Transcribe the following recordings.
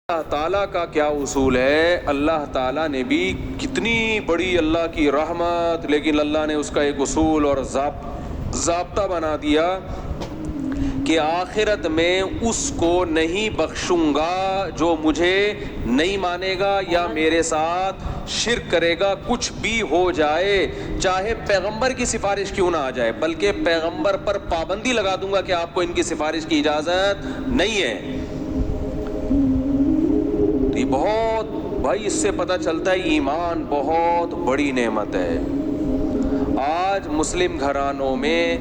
اللہ تعالیٰ کا کیا اصول ہے؟ اللہ تعالیٰ نے بھی کتنی بڑی اللہ کی رحمت، لیکن اللہ نے اس کا ایک اصول اور ضابطہ بنا دیا کہ آخرت میں اس کو نہیں بخشوں گا جو مجھے نہیں مانے گا یا میرے ساتھ شرک کرے گا، کچھ بھی ہو جائے، چاہے پیغمبر کی سفارش کیوں نہ آ جائے، بلکہ پیغمبر پر پابندی لگا دوں گا کہ آپ کو ان کی سفارش کی اجازت نہیں ہے۔ یہ بہت بھائی، اس سے پتہ چلتا ہے ایمان بہت بڑی نعمت ہے۔ آج مسلم گھرانوں میں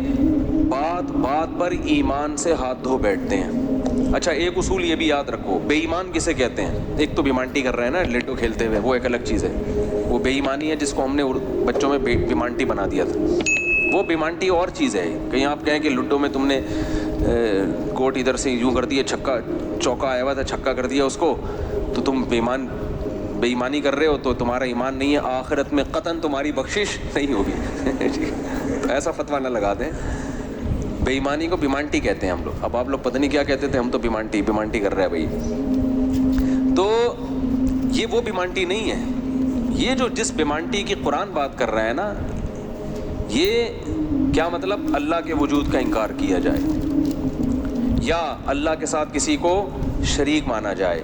بات بات پر ایمان سے ہاتھ دھو بیٹھتے ہیں۔ اچھا، ایک اصول یہ بھی یاد رکھو، بے ایمان کسے کہتے ہیں؟ ایک تو بیمانٹی کر رہے ہیں نا لڈو کھیلتے ہوئے، وہ ایک الگ چیز ہے، وہ بے ایمانی ہے جس کو ہم نے بچوں میں بیمانٹی بنا دیا تھا۔ وہ بیمانٹی اور چیز ہے۔ کہیں آپ کہیں کہ لڈو میں تم نے کوٹ ادھر سے یوں کر دیا، چھکا چوکا آیا ہوا تھا، چھکا کر دیا اس کو، تو تم بے ایمانی کر رہے ہو، تو تمہارا ایمان نہیں ہے، آخرت میں قطعاً تمہاری بخشش نہیں ہوگی۔ تو ایسا فتویٰ نہ لگا دیں۔ بے ایمانی کو بیمانٹی کہتے ہیں ہم لوگ۔ اب آپ لوگ پتہ نہیں کیا کہتے تھے، ہم تو بیمانٹی کر رہے ہیں بھائی۔ تو یہ وہ بیمانٹی نہیں ہے۔ یہ جس بیمانٹی کی قرآن بات کر رہا ہے نا، یہ کیا مطلب؟ اللہ کے وجود کا انکار کیا جائے، یا اللہ کے ساتھ کسی کو شریک مانا جائے،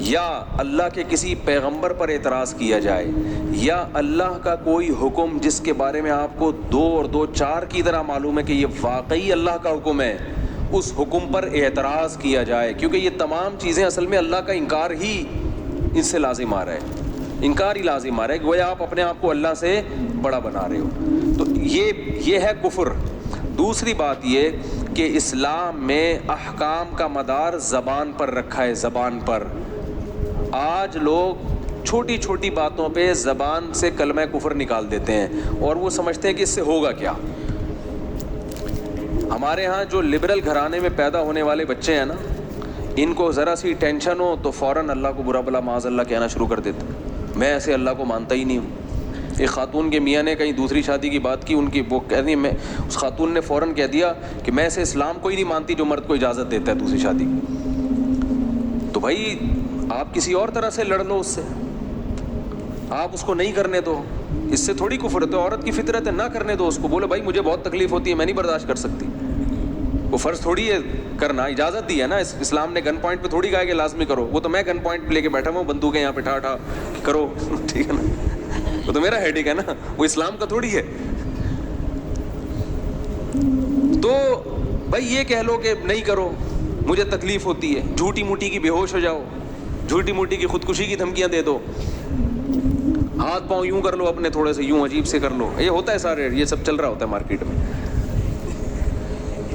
یا اللہ کے کسی پیغمبر پر اعتراض کیا جائے، یا اللہ کا کوئی حکم جس کے بارے میں آپ کو 2 اور 2 4 کی طرح معلوم ہے کہ یہ واقعی اللہ کا حکم ہے، اس حکم پر اعتراض کیا جائے، کیونکہ یہ تمام چیزیں اصل میں اللہ کا انکار ہی اس سے لازم آ رہا ہے، انکار ہی لازم آ رہا ہے، گویا آپ اپنے آپ کو اللہ سے بڑا بنا رہے ہو۔ تو یہ ہے کفر۔ دوسری بات یہ کہ اسلام میں احکام کا مدار زبان پر رکھا ہے، زبان پر۔ آج لوگ چھوٹی چھوٹی باتوں پہ زبان سے کلمہ کفر نکال دیتے ہیں، اور وہ سمجھتے ہیں کہ اس سے ہوگا کیا۔ ہمارے ہاں جو لبرل گھرانے میں پیدا ہونے والے بچے ہیں نا، ان کو ذرا سی ٹینشن ہو تو فوراً اللہ کو برا بلا معاذ اللہ کہنا شروع کر دیتے ہیں۔ میں ایسے اللہ کو مانتا ہی نہیں ہوں۔ ایک خاتون کے میاں نے کہیں دوسری شادی کی بات کی، ان کی وہ کہہ رہی، اس خاتون نے فوراً کہہ دیا کہ میں ایسے اسلام کو ہی نہیں مانتی جو مرد کو اجازت دیتا ہے دوسری شادی کی۔ تو بھائی آپ کسی اور طرح سے لڑ لو اس سے، آپ اس کو نہیں کرنے دو، اس سے تھوڑی کفر ہے۔ تو عورت کی فطرت ہے، نہ کرنے دو اس کو، بولو بھائی مجھے بہت تکلیف ہوتی ہے، میں نہیں برداشت کر سکتی۔ وہ فرض تھوڑی ہے کرنا، اجازت دی ہے نا اسلام نے، گن پوائنٹ پہ تھوڑی کہا کہ لازمی کرو۔ وہ تو میں گن پوائنٹ پہ لے کے بیٹھا ہوں، بندوقیں یہاں پہ ٹھا کرو، ٹھیک ہے نا، وہ تو میرا ہیڈک ہے نا، وہ اسلام کا تھوڑی ہے۔ تو بھائی یہ کہہ لو کہ نہیں کرو، مجھے تکلیف ہوتی ہے، جھوٹی موٹی کی بے ہوش ہو جاؤ، جھوٹی موٹی کی خودکشی کی دھمکیاں دے دو، ہاتھ پاؤں یوں کر لو اپنے، تھوڑے سے یوں عجیب سے کر لو، یہ ہوتا ہے سارے، یہ سب چل رہا ہوتا ہے مارکیٹ میں۔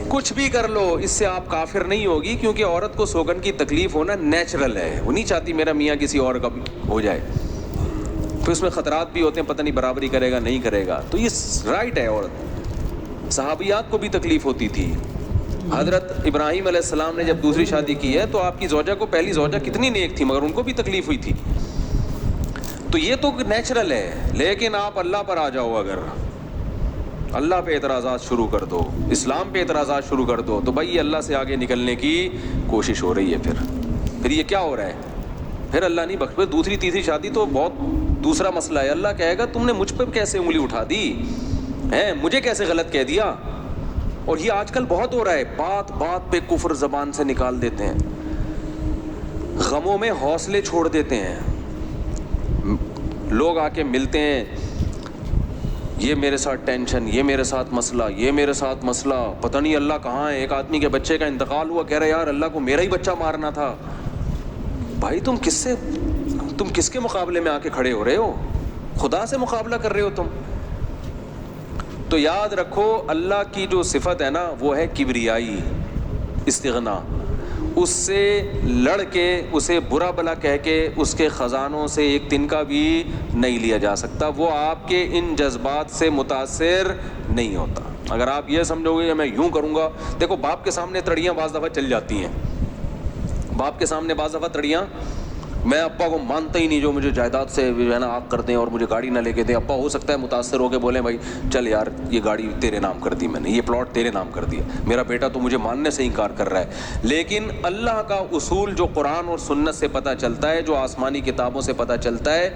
کچھ بھی کر لو، اس سے آپ کافر نہیں ہوگی، کیونکہ عورت کو سوگن کی تکلیف ہونا نیچرل ہے، وہ نہیں چاہتی میرا میاں کسی اور کا بھی ہو جائے، تو اس میں خطرات بھی ہوتے ہیں، پتہ نہیں برابری کرے گا نہیں کرے گا، تو یہ رائٹ ہے۔ عورت، صحابیات کو بھی تکلیف ہوتی تھی۔ حضرت ابراہیم علیہ السلام نے جب دوسری شادی کی ہے تو آپ کی زوجہ کو، پہلی زوجہ کتنی نیک تھی، مگر ان کو بھی تکلیف ہوئی تھی۔ تو یہ تو نیچرل ہے، لیکن آپ اللہ پر آ جاؤ، اگر اللہ پہ اعتراضات شروع کر دو، اسلام پہ اعتراضات شروع کر دو، تو بھائی یہ اللہ سے آگے نکلنے کی کوشش ہو رہی ہے۔ پھر یہ کیا ہو رہا ہے؟ پھر اللہ نہیں بخش۔ دوسری تیسری شادی تو بہت دوسرا مسئلہ ہے، اللہ کہے گا تم نے مجھ پہ کیسے انگلی اٹھا دی ہے، مجھے کیسے غلط کہہ دیا۔ اور یہ آج کل بہت ہو رہا ہے، بات بات پہ کفر زبان سے نکال دیتے ہیں، غموں میں حوصلے چھوڑ دیتے ہیں۔ لوگ آ کے ملتے ہیں، یہ میرے ساتھ ٹینشن، یہ میرے ساتھ مسئلہ، یہ میرے ساتھ مسئلہ، پتہ نہیں اللہ کہاں ہے۔ ایک آدمی کے بچے کا انتقال ہوا، کہہ رہے یار اللہ کو میرا ہی بچہ مارنا تھا۔ بھائی تم کس کے مقابلے میں آ کے کھڑے ہو رہے ہو؟ خدا سے مقابلہ کر رہے ہو تم۔ تو یاد رکھو، اللہ کی جو صفت ہے نا وہ ہے کبریائی، استغنا۔ اس سے لڑ کے، اسے برا بلا کہہ کے، اس کے خزانوں سے ایک تنکا بھی نہیں لیا جا سکتا۔ وہ آپ کے ان جذبات سے متاثر نہیں ہوتا۔ اگر آپ یہ سمجھو گے کہ میں یوں کروں گا، دیکھو باپ کے سامنے تڑیاں بعض دفعہ چل جاتی ہیں، باپ کے سامنے بعض دفعہ تڑیاں میں ابا کو مانتا ہی نہیں جو مجھے جائیداد سے جو ہے نا آگ کر دیں اور مجھے گاڑی نہ لے کے دیں. ابا ہو سکتا ہے متاثر ہو کے بولیں بھائی چل یار یہ گاڑی تیرے نام کر دی میں نے, یہ پلاٹ تیرے نام کر دیا, میرا بیٹا تو مجھے ماننے سے انکار کر رہا ہے. لیکن اللہ کا اصول جو قرآن اور سنت سے پتہ چلتا ہے, جو آسمانی کتابوں سے پتہ چلتا ہے,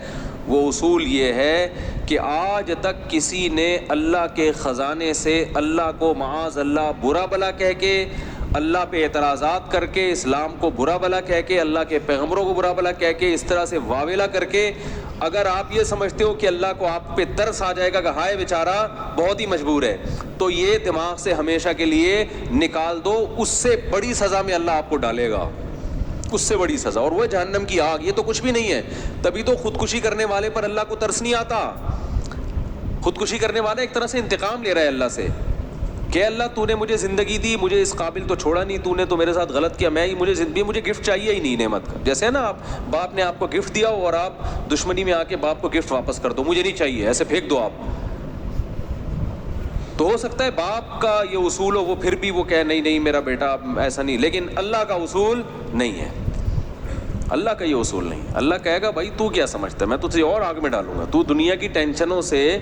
وہ اصول یہ ہے کہ آج تک کسی نے اللہ کے خزانے سے اللہ کو معاذ اللہ برا بلا کہہ کے, اللہ پہ اعتراضات کر کے, اسلام کو برا بلا کہہ کے, اللہ کے پیغمبروں کو برا بلا کہہ کے, اس طرح سے واویلا کر کے, اگر آپ یہ سمجھتے ہو کہ اللہ کو آپ پہ ترس آ جائے گا کہ ہائے بیچارہ بہت ہی مجبور ہے, تو یہ دماغ سے ہمیشہ کے لیے نکال دو. اس سے بڑی سزا میں اللہ آپ کو ڈالے گا, اس سے بڑی سزا, اور وہ جہنم کی آگ. یہ تو کچھ بھی نہیں ہے. تبھی تو خودکشی کرنے والے پر اللہ کو ترس نہیں آتا. خودکشی کرنے والا ایک طرح سے انتقام لے رہا ہے اللہ سے کہ اللہ تو نے مجھے زندگی دی, مجھے اس قابل تو چھوڑا نہیں, تو نے تو میرے ساتھ غلط کیا, مجھے گفٹ چاہیے ہی نہیں نعمت کا. جیسے ہے نا آپ باپ نے آپ کو گفٹ دیا ہو اور آپ دشمنی میں آ کے باپ کو گفٹ واپس کر دو, مجھے نہیں چاہیے, ایسے پھینک دو آپ. تو ہو سکتا ہے باپ کا یہ اصول ہو, وہ پھر بھی وہ کہے نہیں نہیں میرا بیٹا ایسا نہیں, لیکن اللہ کا اصول نہیں ہے. اللہ کا یہ اصول نہیں. اللہ کہے گا بھائی تو کیا سمجھتا ہے, میں تجھے اور آگ میں ڈالوں گا. تو دنیا کی ٹینشنوں سے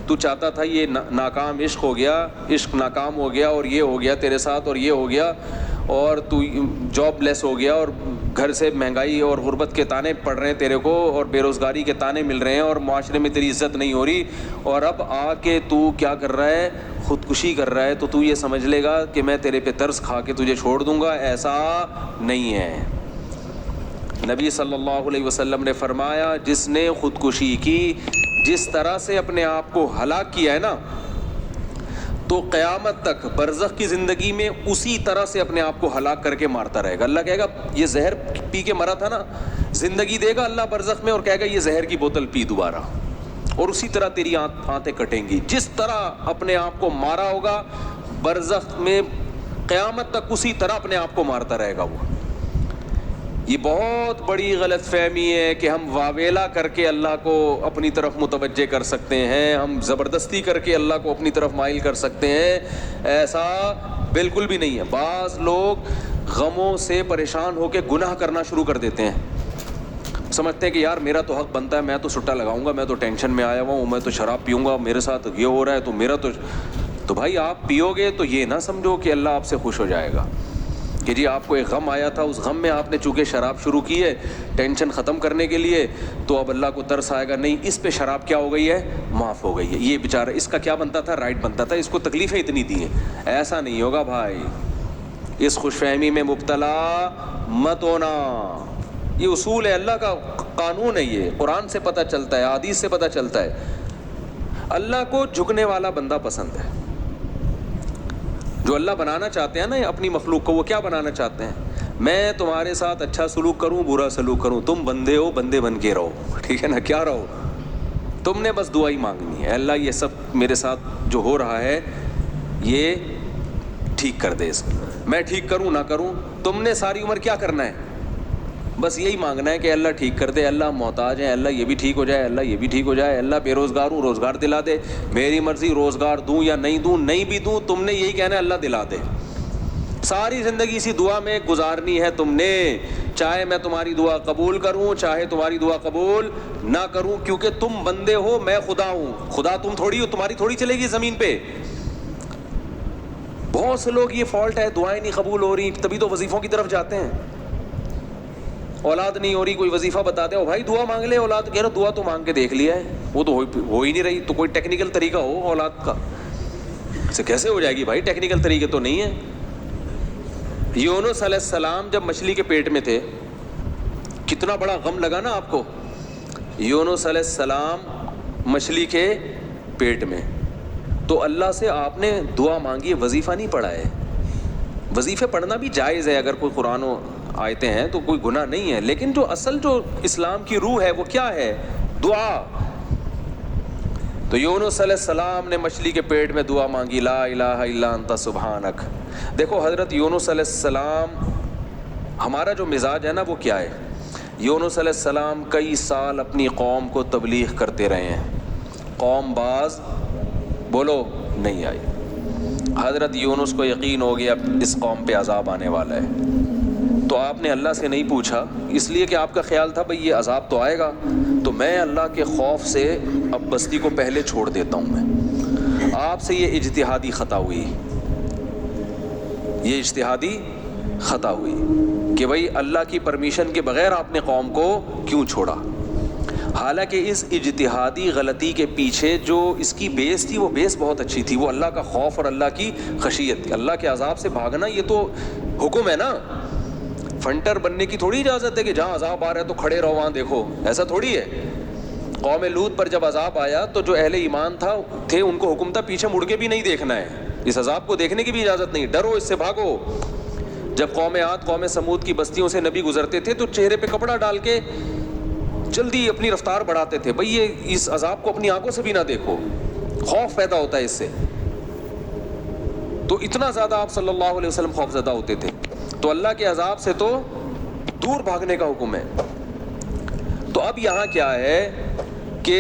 تو چاہتا تھا یہ ناکام عشق ہو گیا, عشق ناکام ہو گیا, اور یہ ہو گیا تیرے ساتھ, اور یہ ہو گیا, اور تو جاب لیس ہو گیا, اور گھر سے مہنگائی اور غربت کے تانے پڑ رہے ہیں تیرے کو, اور بے روزگاری کے تانے مل رہے ہیں, اور معاشرے میں تیری عزت نہیں ہو رہی, اور اب آ کے تو کیا کر رہا ہے, خودکشی کر رہا ہے. تو یہ سمجھ لے گا کہ میں تیرے پہ ترس کھا کے تجھے چھوڑ دوں گا. ایسا نہیں ہے. نبی صلی اللہ علیہ وسلم نے فرمایا جس نے خودکشی کی, جس طرح سے اپنے آپ کو ہلاک کیا ہے نا, تو قیامت تک برزخ کی زندگی میں اسی طرح سے اپنے آپ کو ہلاک کر کے مارتا رہے گا. اللہ کہے گا یہ زہر پی کے مرا تھا نا, زندگی دے گا اللہ برزخ میں اور کہے گا یہ زہر کی بوتل پی دوبارہ, اور اسی طرح تیری آنتیں کٹیں گی. جس طرح اپنے آپ کو مارا ہوگا برزخ میں قیامت تک اسی طرح اپنے آپ کو مارتا رہے گا وہ. یہ بہت بڑی غلط فہمی ہے کہ ہم واویلا کر کے اللہ کو اپنی طرف متوجہ کر سکتے ہیں, ہم زبردستی کر کے اللہ کو اپنی طرف مائل کر سکتے ہیں. ایسا بالکل بھی نہیں ہے. بعض لوگ غموں سے پریشان ہو کے گناہ کرنا شروع کر دیتے ہیں, سمجھتے ہیں کہ یار میرا تو حق بنتا ہے, میں تو سٹا لگاؤں گا, میں تو ٹینشن میں آیا ہوا ہوں, میں تو شراب پیوں گا, میرے ساتھ یہ ہو رہا ہے تو میرا تو بھائی آپ پیو گے تو یہ نہ سمجھو کہ اللہ آپ سے خوش ہو جائے گا کہ جی آپ کو ایک غم آیا تھا, اس غم میں آپ نے چونکہ شراب شروع کی ہے ٹینشن ختم کرنے کے لیے, تو اب اللہ کو ترس آئے گا. نہیں, اس پہ شراب کیا ہو گئی ہے, معاف ہو گئی ہے. یہ بیچارہ اس کا کیا بنتا تھا, رائٹ بنتا تھا, اس کو تکلیفیں اتنی دی ہیں. ایسا نہیں ہوگا بھائی. اس خوش فہمی میں مبتلا مت ہونا. یہ اصول ہے, اللہ کا قانون ہے, یہ قرآن سے پتہ چلتا ہے, حدیث سے پتہ چلتا ہے. اللہ کو جھکنے والا بندہ پسند ہے. جو اللہ بنانا چاہتے ہیں نا اپنی مخلوق کو, وہ کیا بنانا چاہتے ہیں, میں تمہارے ساتھ اچھا سلوک کروں برا سلوک کروں, تم بندے ہو, بندے بن کے رہو, ٹھیک ہے نا, کیا رہو, تم نے بس دعا ہی مانگنی ہے, اللہ یہ سب میرے ساتھ جو ہو رہا ہے یہ ٹھیک کر دے, اس میں ٹھیک کروں نہ کروں, تم نے ساری عمر کیا کرنا ہے, بس یہی مانگنا ہے کہ اللہ ٹھیک کر دے, اللہ محتاج ہیں, اللہ یہ بھی ٹھیک ہو جائے, اللہ یہ بھی ٹھیک ہو جائے, اللہ بے روزگار ہوں روزگار دلا دے, میری مرضی روزگار دوں یا نہیں دوں, نہیں بھی دوں تم نے یہی کہنا ہے اللہ دلا دے. ساری زندگی اسی دعا میں گزارنی ہے تم نے, چاہے میں تمہاری دعا قبول کروں چاہے تمہاری دعا قبول نہ کروں, کیونکہ تم بندے ہو, میں خدا ہوں. خدا تم تھوڑی ہو, تمہاری تھوڑی چلے گی زمین پہ. بہت سے لوگ یہ فالٹ ہے, دعائیں نہیں قبول ہو رہی تبھی تو وظیفوں کی طرف جاتے ہیں. اولاد نہیں ہو رہی, کوئی وظیفہ بتاتے ہو, بھائی دعا مانگ لے, اولاد کہہ رہا دعا تو مانگ کے دیکھ لیا ہے, وہ تو ہو ہی نہیں رہی, تو کوئی ٹیکنیکل طریقہ ہو اولاد کا, اسے کیسے ہو جائے گی بھائی, ٹیکنیکل طریقے تو نہیں ہے. یونس علیہ السلام جب مچھلی کے پیٹ میں تھے, کتنا بڑا غم لگا نا آپ کو. یونس علیہ السلام مچھلی کے پیٹ میں, تو اللہ سے آپ نے دعا مانگی, وظیفہ نہیں پڑھا ہے. وظیفے پڑھنا بھی جائز ہے, اگر کوئی قرآن و آیتیں ہیں تو کوئی گناہ نہیں ہے, لیکن جو اصل جو اسلام کی روح ہے وہ کیا ہے, دعا. تو یونس علیہ السلام نے مچھلی کے پیٹ میں دعا مانگی, لا الہ الا انت سبحانک. دیکھو حضرت یونس علیہ السلام, ہمارا جو مزاج ہے نا وہ کیا ہے, یونس علیہ السلام کئی سال اپنی قوم کو تبلیغ کرتے رہے ہیں, قوم باز بولو نہیں آئی. حضرت یونس کو یقین ہو گیا اس قوم پہ عذاب آنے والا ہے, تو آپ نے اللہ سے نہیں پوچھا، اس لیے کہ آپ کا خیال تھا بھئی یہ عذاب تو آئے گا، تو میں اللہ کے خوف سے اب بستی کو پہلے چھوڑ دیتا ہوں میں۔ آپ سے یہ اجتہادی خطا ہوئی، یہ اجتہادی خطا ہوئی کہ بھئی اللہ کی پرمیشن کے بغیر آپ نے قوم کو کیوں چھوڑا۔ حالانکہ اس اجتہادی غلطی کے پیچھے جو اس کی بیس تھی وہ بیس بہت اچھی تھی، وہ اللہ کا خوف اور اللہ کی خشیت، اللہ کے عذاب سے بھاگنا یہ تو حکم ہے نا۔ فنٹر بننے کی تھوڑی اجازت ہے کہ جہاں عذاب آ رہا ہے تو کھڑے رہو وہاں دیکھو، ایسا تھوڑی ہے۔ قوم لوط پر جب عذاب آیا تو جو اہل ایمان تھے ان کو حکم تھا پیچھے مڑ کے بھی نہیں دیکھنا ہے، اس عذاب کو دیکھنے کی بھی اجازت نہیں، ڈرو اس سے بھاگو۔ جب قوم عاد قوم سمود کی بستیوں سے نبی گزرتے تھے تو چہرے پہ کپڑا ڈال کے جلدی اپنی رفتار بڑھاتے تھے، بھئی یہ اس عذاب کو اپنی آنکھوں سے بھی نہ دیکھو، خوف پیدا ہوتا ہے اس سے۔ تو اتنا زیادہ آپ صلی اللہ علیہ وسلم خوف زدہ ہوتے تھے، تو اللہ کے عذاب سے تو دور بھاگنے کا حکم ہے۔ تو اب یہاں کیا ہے کہ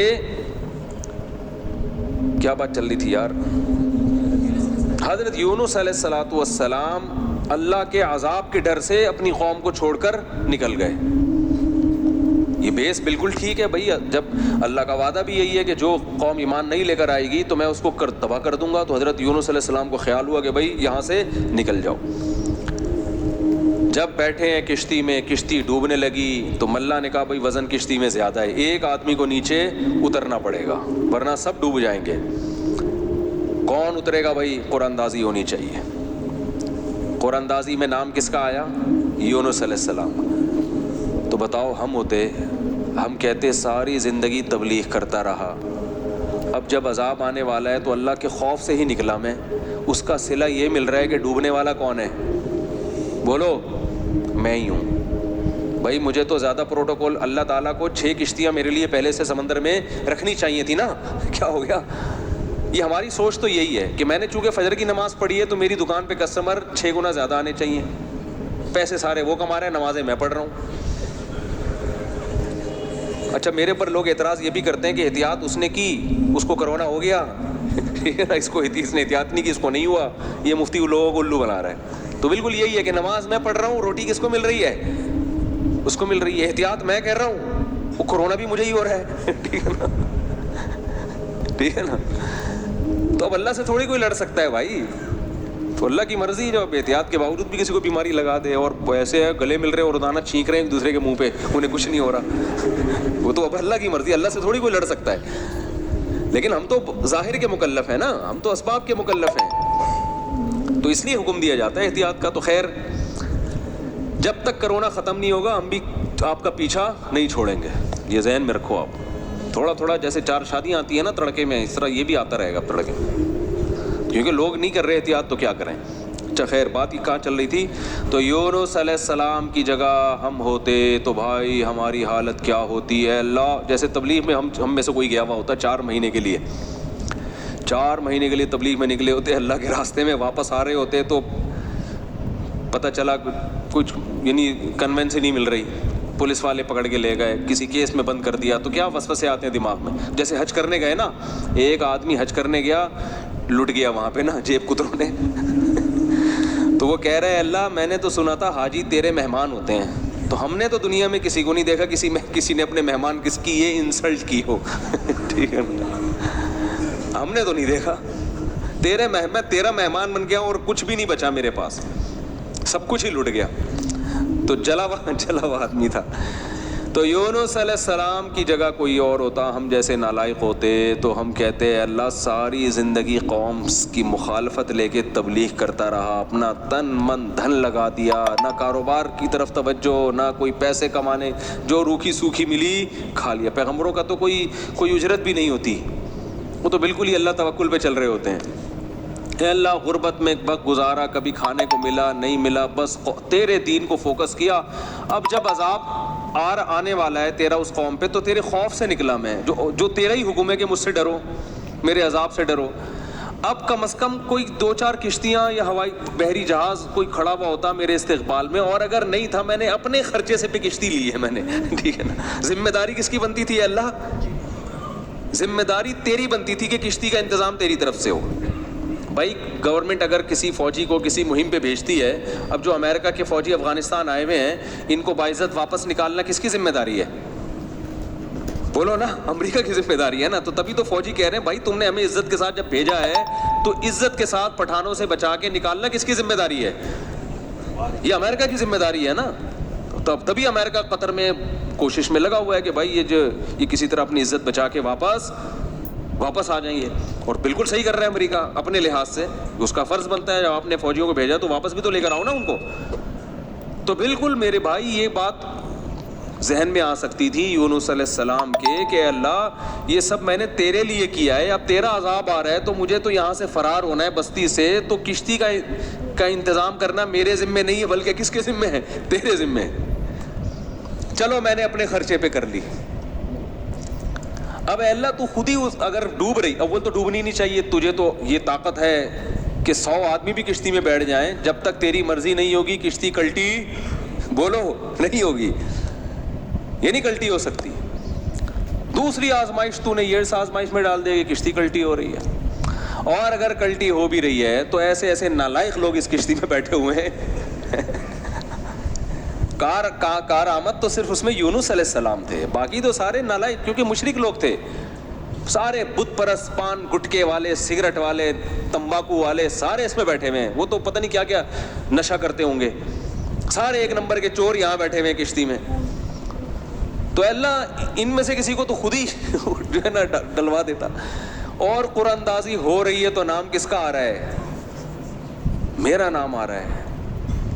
کیا بات چل رہی تھی یار؟ حضرت یونس علیہ السلام اللہ کے عذاب کے ڈر سے اپنی قوم کو چھوڑ کر نکل گئے۔ یہ بیس بالکل ٹھیک ہے بھئی، جب اللہ کا وعدہ بھی یہی ہے کہ جو قوم ایمان نہیں لے کر آئے گی تو میں اس کو تباہ کر دوں گا، تو حضرت یونس علیہ السلام کو خیال ہوا کہ بھئی یہاں سے نکل جاؤ۔ جب بیٹھے ہیں کشتی میں، کشتی ڈوبنے لگی تو ملا نے کہا بھئی وزن کشتی میں زیادہ ہے، ایک آدمی کو نیچے اترنا پڑے گا ورنہ سب ڈوب جائیں گے۔ کون اترے گا بھئی؟ قرآن اندازی ہونی چاہیے۔ قرآن اندازی میں نام کس کا آیا؟ یونس علیہ السلام۔ تو بتاؤ ہم ہوتے، ہم کہتے ساری زندگی تبلیغ کرتا رہا، اب جب عذاب آنے والا ہے تو اللہ کے خوف سے ہی نکلا میں، اس کا صلہ یہ مل رہا ہے کہ ڈوبنے والا کون ہے؟ بولو، میں ہی ہوں۔ بھائی مجھے تو زیادہ پروٹوکول، اللہ تعالیٰ کو 6 کشتیاں میرے لیے پہلے سے سمندر میں رکھنی چاہیے تھی نا، کیا ہو گیا؟ یہ ہماری سوچ تو یہی ہے کہ میں نے چونکہ فجر کی نماز پڑھی ہے تو میری دکان پہ کسٹمر 6 گنا زیادہ آنے چاہیے، پیسے سارے وہ کما رہے ہیں، نمازیں میں پڑھ رہا ہوں۔ اچھا میرے پر لوگ اعتراض یہ بھی کرتے ہیں کہ احتیاط اس نے کی، اس کو کرونا ہو گیا، اس کو اس نے احتیاط نہیں کی، اس کو نہیں ہوا، یہ مفتی لوگوں کو الو بنا رہا ہے۔ تو بالکل یہی ہے کہ نماز میں پڑھ رہا ہوں، روٹی کس کو مل رہی ہے؟ اس کو مل رہی ہے، احتیاط میں کہہ رہا ہوں، وہ کرونا بھی مجھے ہی ہو رہا ہے، ٹھیک ہے نا، ٹھیک ہے نا۔ تو اب اللہ سے تھوڑی کوئی لڑ سکتا ہے بھائی، تو اللہ کی مرضی جو احتیاط کے باوجود بھی کسی کو بیماری لگا دے، اور ایسے گلے مل رہے اور روزانہ چھینک رہے ہیں ایک دوسرے کے منہ پہ، انہیں کچھ نہیں ہو رہا، وہ تو اب اللہ کی مرضی، اللہ سے تھوڑی کوئی لڑ سکتا ہے۔ لیکن ہم تو ظاہر کے مکلف ہیں نا، ہم تو اسباب کے مکلف ہیں، تو اس لیے حکم دیا جاتا ہے احتیاط کا۔ تو خیر جب تک کرونا ختم نہیں ہوگا ہم بھی آپ کا پیچھا نہیں چھوڑیں گے، یہ ذہن میں رکھو آپ۔ تھوڑا تھوڑا جیسے 4 شادیاں آتی ہیں نا تڑکے میں، اس طرح یہ بھی آتا رہے گا تڑکے میں، کیونکہ لوگ نہیں کر رہے احتیاط تو کیا کریں۔ اچھا خیر بات ہی کہاں چل رہی تھی؟ تو یونس علیہ السلام کی جگہ ہم ہوتے تو بھائی ہماری حالت کیا ہوتی ہے؟ اللہ جیسے تبلیغ میں ہم میں سے کوئی گیا ہوا ہوتا 4 مہینے کے لیے، 4 مہینے کے لیے تبلیغ میں نکلے ہوتے، اللہ کے راستے میں واپس آ رہے ہوتے تو پتہ چلا کچھ یعنی کنوینس ہی نہیں مل رہی، پولیس والے پکڑ کے لے گئے، کسی کیس میں بند کر دیا، تو کیا وسوسے آتے ہیں دماغ میں۔ جیسے حج کرنے گئے نا، ایک آدمی حج کرنے گیا، لٹ گیا وہاں پہ نا جیب کتروں نے، تو وہ کہہ رہے ہیں اللہ میں نے تو سنا تھا حاجی تیرے مہمان ہوتے ہیں، تو ہم نے تو دنیا میں کسی کو نہیں دیکھا کسی نے اپنے مہمان کس کی یہ انسلٹ کی ہو، ٹھیک ہے نا، ہم نے تو نہیں دیکھا، میں تیرا مہمان بن گیا اور کچھ بھی نہیں بچا میرے پاس، سب کچھ ہی لٹ گیا، تو جلا ہوا آدمی تھا۔ تو یونس علیہ السلام کی جگہ کوئی اور ہوتا، ہم جیسے نالائق ہوتے تو ہم کہتے اللہ ساری زندگی قوم کی مخالفت لے کے تبلیغ کرتا رہا، اپنا تن من دھن لگا دیا، نہ کاروبار کی طرف توجہ، نہ کوئی پیسے کمانے، جو روکھی سوکھی ملی کھا لیا۔ پیغمبروں کا تو کوئی اجرت بھی نہیں ہوتی، وہ تو بالکل ہی اللہ توکل پہ چل رہے ہوتے ہیں۔ اے اللہ غربت میں وقت گزارا، کبھی کھانے کو ملا نہیں ملا، بس تیرے دین کو فوکس کیا۔ اب جب عذاب آنے والا ہے تیرا اس قوم پہ تو تیرے خوف سے نکلا میں، جو تیرا ہی حکم ہے کہ مجھ سے ڈرو، میرے عذاب سے ڈرو۔ اب کم از کم کوئی 2-4 کشتیاں یا ہوائی بحری جہاز کوئی کھڑا ہوا ہوتا میرے استقبال میں، اور اگر نہیں تھا میں نے اپنے خرچے سے پہ کشتی لی ہے میں نے، ٹھیک ہے نا۔ ذمہ داری کس کی بنتی تھی اللہ؟ ذمہ داری تیری بنتی تھی کہ کشتی کا انتظام تیری طرف سے ہو۔ بھائی گورنمنٹ اگر کسی فوجی کو کسی مہم پہ بھیجتی ہے، اب جو امریکہ کے فوجی افغانستان آئے ہوئے ہیں ان کو باعزت واپس نکالنا کس کی ذمہ داری ہے؟ بولو نا، امریکہ کی ذمہ داری ہے نا. تو تبھی تو فوجی کہہ رہے ہیں بھائی تم نے ہمیں عزت کے ساتھ جب بھیجا ہے تو عزت کے ساتھ پٹھانوں سے بچا کے نکالنا کس کی ذمہ داری ہے؟ یہ امریکہ کی ذمہ داری ہے نا. تبھی امریکہ قطر میں کوشش میں لگا ہوا ہے کہ بھائی یہ کسی طرح اپنی عزت بچا کے واپس آ جائیں گے. اور بالکل صحیح کر رہا ہے امریکہ اپنے لحاظ سے، اس کا فرض بنتا ہے جب آپ نے فوجیوں کو بھیجا تو واپس بھی تو لے کر آؤ نا ان کو. تو بالکل میرے بھائی یہ بات ذہن میں آ سکتی تھی یونس علیہ السلام کے کہ اللہ یہ سب میں نے تیرے لیے کیا ہے، اب تیرا عذاب آ رہا ہے تو مجھے تو یہاں سے فرار ہونا ہے بستی سے، تو کشتی کا انتظام کرنا میرے ذمے نہیں ہے بلکہ کس کے ذمے ہے؟ تیرے ذمے ہے. چلو میں نے اپنے خرچے پہ کر لی. اب اے اللہ تو خود ہی اگر ڈوب رہی، اول تو ڈوبنی نہیں چاہیے، تجھے تو یہ طاقت ہے کہ 100 آدمی بھی کشتی میں بیٹھ جائیں، جب تک تیری مرضی نہیں ہوگی کشتی کلٹی بولو نہیں ہوگی، یہ نہیں کلٹی ہو سکتی. دوسری آزمائش تو نے یہ اس آزمائش میں ڈال دے گی، کشتی کلٹی ہو رہی ہے. اور اگر کلٹی ہو بھی رہی ہے تو ایسے نالائق لوگ اس کشتی میں بیٹھے ہوئے ہیں. کار آمد تو صرف اس میں یونس علیہ السلام تھے، باقی تو سارے نالائق، کیونکہ مشرک لوگ تھے سارے، بت پرست، پان گٹکے والے، سگریٹ والے، تمباکو والے، سارے اس میں بیٹھے ہوئے ہیں. وہ تو پتہ نہیں کیا کیا نشہ کرتے ہوں گے، سارے ایک نمبر کے چور یہاں بیٹھے ہوئے ہیں کشتی میں. تو اللہ ان میں سے کسی کو تو خود ہی جو ہے نا ڈلوا دیتا. اور قرآن اندازی ہو رہی ہے تو نام کس کا آ رہا ہے؟ میرا نام آ رہا ہے،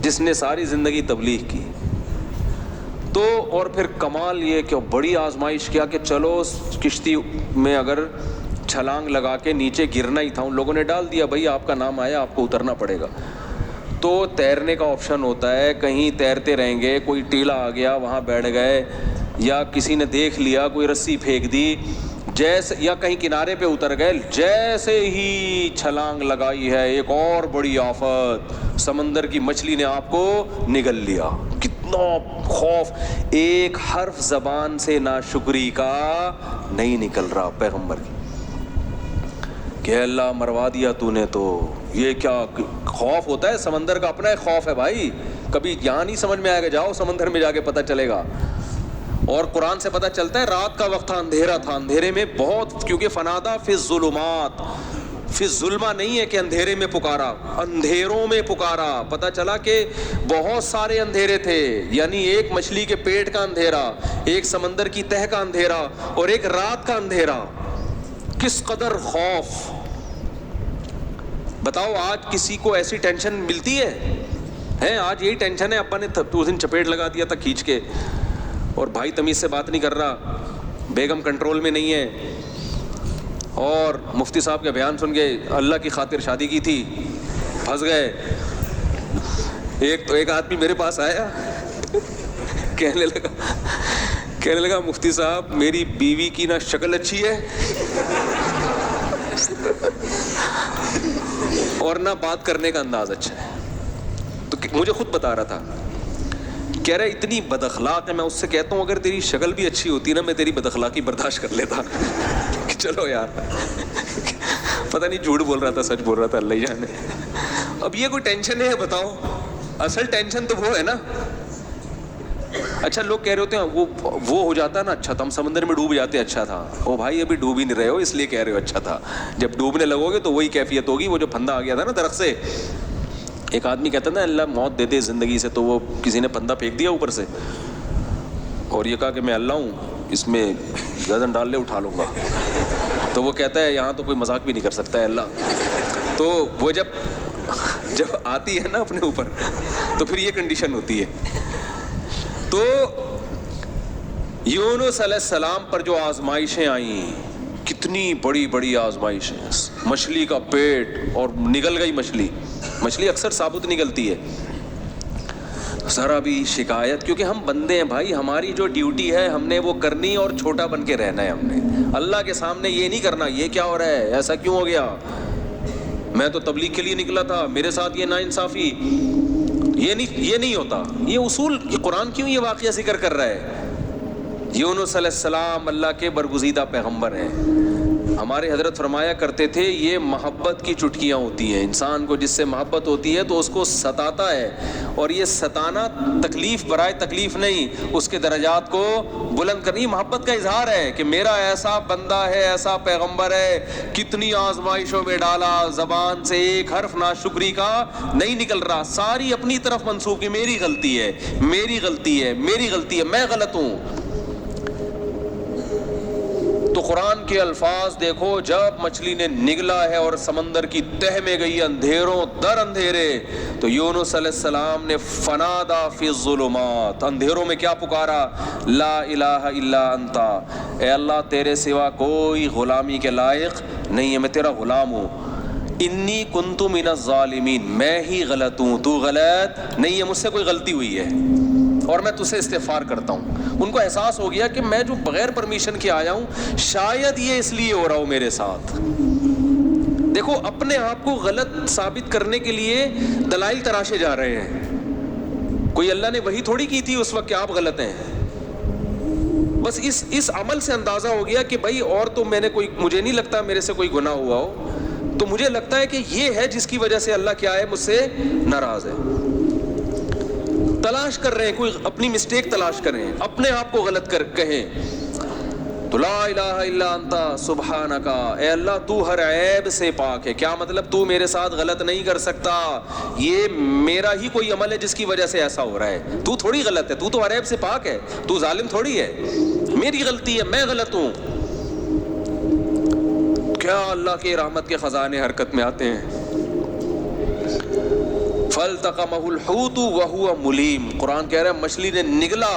جس نے ساری زندگی تبلیغ کی. تو اور پھر کمال یہ کہ بڑی آزمائش کیا کہ چلو کشتی میں اگر چھلانگ لگا کے نیچے گرنا ہی تھا، ان لوگوں نے ڈال دیا بھائی آپ کا نام آیا آپ کو اترنا پڑے گا. تو تیرنے کا آپشن ہوتا ہے، کہیں تیرتے رہیں گے، کوئی ٹیلا آ گیا وہاں بیٹھ گئے، یا کسی نے دیکھ لیا کوئی رسی پھینک دی جیسے، یا کہیں کنارے پہ اتر گئے. جیسے ہی چھلانگ لگائی ہے ایک اور بڑی آفت، سمندر کی مچھلی نے آپ کو نگل لیا. کتنا خوف، ایک حرف زبان سے ناشکری کا نہیں نکل رہا پیغمبر کی کہ اللہ مروا دیا تو نے. تو یہ کیا خوف ہوتا ہے، سمندر کا اپنا ایک خوف ہے بھائی. کبھی یہاں نہیں سمجھ میں آئے گا، جاؤ سمندر میں جا کے پتہ چلے گا. اور قرآن سے پتہ چلتا ہے رات کا وقت تھا، اندھیرا تھا، اندھیرے میں بہت، کیونکہ فنادا فی الظلمات، فی الظلمہ نہیں ہے کہ اندھیرے میں پکارا، اندھیروں میں پکارا. پتہ چلا کہ بہت سارے اندھیرے تھے، یعنی ایک مچھلی کے پیٹ کا اندھیرا، ایک سمندر کی تہ کا اندھیرا، اور ایک رات کا اندھیرا. کس قدر خوف. بتاؤ آج کسی کو ایسی ٹینشن ملتی ہے؟ آج یہی ٹینشن ہے. ابا نے اس دن چپیٹ لگا دیا تھا کھینچ کے، اور بھائی تمیز سے بات نہیں کر رہا، بیگم کنٹرول میں نہیں ہے، اور مفتی صاحب کے بیان سن کے اللہ کی خاطر شادی کی تھی، پھنس گئے. ایک آدمی میرے پاس آیا کہنے لگا مفتی صاحب میری بیوی کی نہ شکل اچھی ہے اور نہ بات کرنے کا انداز اچھا ہے. تو مجھے خود بتا رہا تھا، کہہ رہا ہے اتنی بد اخلاق ہے. میں اس سے کہتا ہوں اگر تیری شکل بھی اچھی ہوتی نا میں تیری بد اخلاقی برداشت کر لیتا. چلو یار پتہ نہیں جھوٹ بول رہا تھا سچ بول رہا تھا، اللہ ہی جانے. اب یہ کوئی ٹینشن ہے بتاؤ؟ اصل ٹینشن تو وہ ہے نا. اچھا لوگ کہہ رہے ہوتے ہیں وہ ہو جاتا نا اچھا تھا، ہم سمندر میں ڈوب جاتے اچھا تھا. او بھائی ابھی ڈوب ہی نہیں رہے ہو اس لیے کہہ رہے ہو اچھا تھا. جب ڈوبنے لگو گے تو وہی کیفیت ہوگی. وہ جو پھندا آ گیا تھا نا درخت سے، ایک آدمی کہتا نا اللہ موت دے دے زندگی سے، تو وہ کسی نے پھندا پھینک دیا اوپر سے اور یہ کہا کہ میں اللہ ہوں، اس میں گردن ڈال لے اٹھا لوں گا. تو وہ کہتا ہے یہاں تو کوئی مذاق بھی نہیں کر سکتا ہے اللہ. تو وہ جب آتی ہے نا اپنے اوپر تو پھر یہ کنڈیشن ہوتی ہے. تو یونس علیہ السلام پر جو آزمائشیں آئیں، کتنی بڑی بڑی آزمائشیں، مچھلی کا پیٹ اور نگل گئی مچھلی اکثر ثابت نکلتی ہے. ذرا بھی شکایت، کیونکہ ہم بندے ہیں بھائی، ہماری جو ڈیوٹی ہے ہم نے وہ کرنی اور چھوٹا بن کے رہنا ہے. ہم نے اللہ کے سامنے یہ نہیں کرنا یہ کیا ہو رہا ہے، ایسا کیوں ہو گیا، میں تو تبلیغ کے لیے نکلا تھا، میرے ساتھ یہ ناانصافی. یہ نہیں ہوتا. یہ اصول قرآن کیوں یہ واقعہ ذکر کر رہا ہے؟ یونس علیہ السلام اللہ کے برگزیدہ پیغمبر ہیں. ہمارے حضرت فرمایا کرتے تھے یہ محبت کی چٹکیاں ہوتی ہیں. انسان کو جس سے محبت ہوتی ہے تو اس کو ستاتا ہے, اور یہ ستانا تکلیف برائے تکلیف نہیں, اس کے درجات کو بلند کرنی محبت کا اظہار ہے کہ میرا ایسا بندہ ہے, ایسا پیغمبر ہے, کتنی آزمائشوں میں ڈالا, زبان سے ایک حرف ناشکری کا نہیں نکل رہا, ساری اپنی طرف منسوب کہ میری غلطی ہے, میری غلطی ہے, میری غلطی ہے, میں غلط ہوں. تو قرآن کے الفاظ دیکھو, جب مچھلی نے نگلا ہے اور سمندر کی تہ میں گئی اندھیروں در اندھیرے, تو یونس علیہ السلام نے فنادا فی الظلمات, اندھیروں میں کیا پکارا, لا الہ الا انتا, اے اللہ تیرے سوا کوئی غلامی کے لائق نہیں ہے, میں تیرا غلام ہوں. انی کنت من الظالمین, میں ہی غلط ہوں, تو غلط نہیں ہے, مجھ سے کوئی غلطی ہوئی ہے اور میں تجھ سے استغفار کرتا ہوں. ان کو احساس ہو گیا کہ میں جو بغیر پرمیشن کے آیا ہوں, شاید یہ اس لیے ہو رہا ہو میرے ساتھ. دیکھو اپنے آپ کو غلط ثابت کرنے کے لیے دلائل تراشے جا رہے ہیں. کوئی اللہ نے وہی تھوڑی کی تھی اس وقت کہ آپ غلط ہیں. بس اس عمل سے اندازہ ہو گیا کہ بھائی اور تو میں نے کوئی, مجھے نہیں لگتا میرے سے کوئی گناہ ہوا ہو, تو مجھے لگتا ہے کہ یہ ہے جس کی وجہ سے اللہ کیا ہے, مجھ سے ناراض ہے. تلاش کر رہے ہیں, کوئی اپنی مسٹیک تلاش کر رہے ہیں, اپنے آپ کو غلط کہیں. تو لا الہ الا انتا سبحانک, اے اللہ تو ہر عیب سے پاک ہے. کیا مطلب, تو میرے ساتھ غلط نہیں کر سکتا, یہ میرا ہی کوئی عمل ہے جس کی وجہ سے ایسا ہو رہا ہے. تو تھوڑی غلط ہے, تو ہر عیب سے پاک ہے, تو ظالم تھوڑی ہے, میری غلطی ہے, میں غلط ہوں. کیا اللہ کی رحمت کے خزانے حرکت میں آتے ہیں. فَالْتَقَمَهُ الْحُوتُ وَهُوَ مُلِيمٌ, قرآن کہہ رہا ہے مچھلی نے نگلا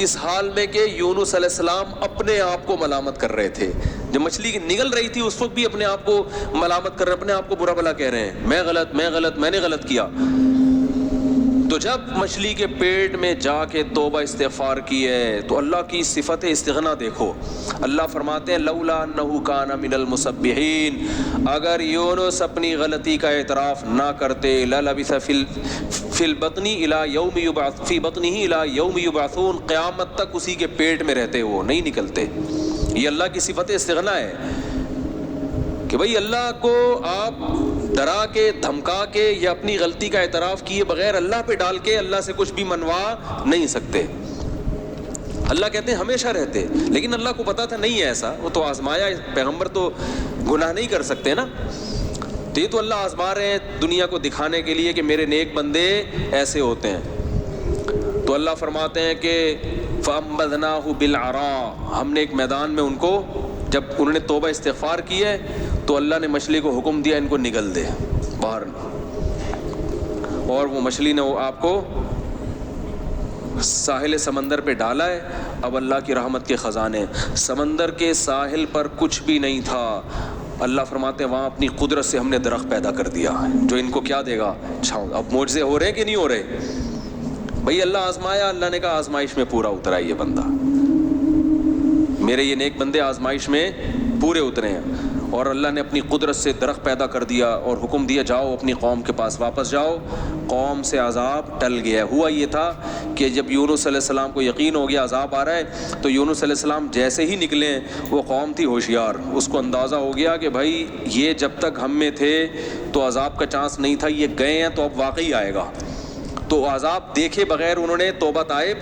اس حال میں کہ یونس علیہ السلام اپنے آپ کو ملامت کر رہے تھے. جب مچھلی نگل رہی تھی اس وقت بھی اپنے آپ کو ملامت کر رہے, اپنے آپ کو برا بھلا کہہ رہے ہیں, میں غلط, میں غلط, میں نے غلط کیا. تو جب مچھلی کے پیٹ میں جا کے توبہ استغفار کی ہے تو اللہ کی صفت استغنا دیکھو. اللہ فرماتے ہیں لولا انہ کان من المسبحین, اگر یونس اپنی غلطی کا اعتراف نہ کرتے, للبث فی البطن الی یوم یبعث فی بطنہ الی یوم یبعثون, قیامت تک اسی کے پیٹ میں رہتے, وہ نہیں نکلتے. یہ اللہ کی صفت استغنا ہے کہ بھئی اللہ کو آپ ڈرا کے, دھمکا کے یا اپنی غلطی کا اعتراف کیے بغیر اللہ پہ ڈال کے اللہ سے کچھ بھی منوا نہیں سکتے. اللہ کہتے ہیں ہمیشہ رہتے, لیکن اللہ کو پتا تھا نہیں ہے ایسا, وہ تو آزمایا, پیغمبر تو گناہ نہیں کر سکتے نا, تو یہ تو اللہ آزما رہے ہیں دنیا کو دکھانے کے لیے کہ میرے نیک بندے ایسے ہوتے ہیں. تو اللہ فرماتے ہیں کہ فَأَنبَذْنَاهُ بِالْعَرَاءِ, ہم نے ایک میدان میں ان کو, جب انہوں نے توبہ استغفار کی ہے تو اللہ نے مچھلی کو حکم دیا ان کو نگل دے باہر, اور وہ مچھلی نے وہ آپ کو ساحل سمندر پہ ڈالا ہے. اب اللہ کی رحمت کے خزانے, سمندر کے ساحل پر کچھ بھی نہیں تھا. اللہ فرماتے ہیں وہاں اپنی قدرت سے ہم نے درخت پیدا کر دیا جو ان کو کیا دے گا, چھاؤں. اب معجزے ہو رہے ہیں کہ نہیں ہو رہے بھئی, اللہ آزمایا, اللہ نے کہا آزمائش میں پورا اترا ہے یہ بندہ, میرے یہ نیک بندے آزمائش میں پورے اترے ہیں. اور اللہ نے اپنی قدرت سے درخت پیدا کر دیا اور حکم دیا جاؤ اپنی قوم کے پاس واپس جاؤ. قوم سے عذاب ٹل گیا. ہوا یہ تھا کہ جب یونس علیہ السلام کو یقین ہو گیا عذاب آ رہا ہے, تو یونس علیہ السلام جیسے ہی نکلے, وہ قوم تھی ہوشیار, اس کو اندازہ ہو گیا کہ بھائی یہ جب تک ہم میں تھے تو عذاب کا چانس نہیں تھا, یہ گئے ہیں تو اب واقعی آئے گا. تو عذاب دیکھے بغیر انہوں نے توبہ طائب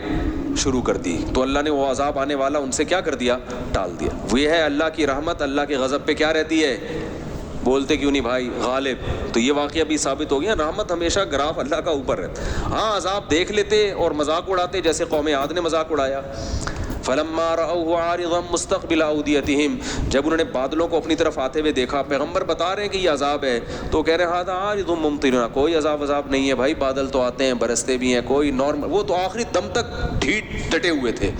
شروع کر دی, تو اللہ نے وہ عذاب آنے والا ان سے کیا کر دیا, ٹال دیا. وہ ہے اللہ کی رحمت, اللہ کے غضب پہ کیا رہتی ہے, بولتے کیوں نہیں بھائی, غالب. تو یہ واقعہ بھی ثابت ہو گیا, رحمت ہمیشہ گراف اللہ کا اوپر رہتا. ہاں عذاب دیکھ لیتے اور مذاق اڑاتے, جیسے قوم عاد نے مذاق اڑایا. فلما رأوه عارضا مستقبل اودیتهم, جب انہوں نے بادلوں کو اپنی طرف آتے ہوئے دیکھا, پیغمبر بتا رہے ہیں کہ یہ عذاب ہے, تو کہہ رہے ہیں هذا عارض ممطرنا, کوئی عذاب نہیں ہے بھائی, بادل تو آتے ہیں برستے بھی ہیں, کوئی نارمل. وہ تو آخری دم تک ڈھیٹ ڈٹے ہوئے تھے.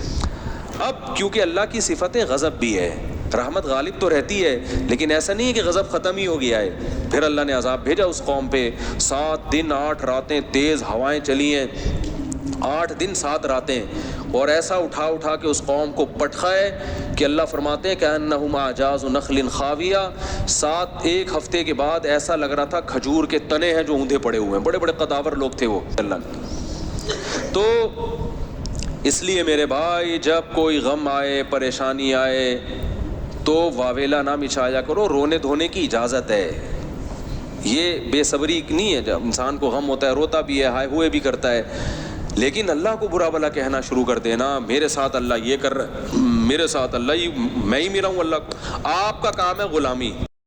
اب کیونکہ اللہ کی صفت غضب بھی ہے, رحمت غالب تو رہتی ہے, لیکن ایسا نہیں ہے کہ غضب ختم ہی ہو گیا ہے. پھر اللہ نے عذاب بھیجا اس قوم پہ, 7 دن 8 راتیں تیز ہوائیں چلی ہیں, 8 دن 7 راتیں, اور ایسا اٹھا کے اس قوم کو پٹخا ہے کہ اللہ فرماتے ہیں کہ انہم اعجاز نخل خاویہ. 1 ہفتے کے بعد ایسا لگ رہا تھا کھجور کے تنے ہیں جو اوندھے پڑے ہوئے ہیں, بڑے بڑے قداور لوگ تھے وہ. اللہ تو اس لیے میرے بھائی, جب کوئی غم آئے, پریشانی آئے, تو واویلا نہ مچھایا کرو، رونے دھونے کی اجازت ہے. یہ بے صبری نہیں ہے، جب انسان کو غم ہوتا ہے روتا بھی ہے، ہائے ہوئے بھی کرتا ہے، لیکن اللہ کو برا بلا کہنا شروع کر دینا، میرے ساتھ اللہ یہ کر رہا ہے، میرے ساتھ اللہ میں ہی میرا ہوں اللہ کو. آپ کا کام ہے غلامی.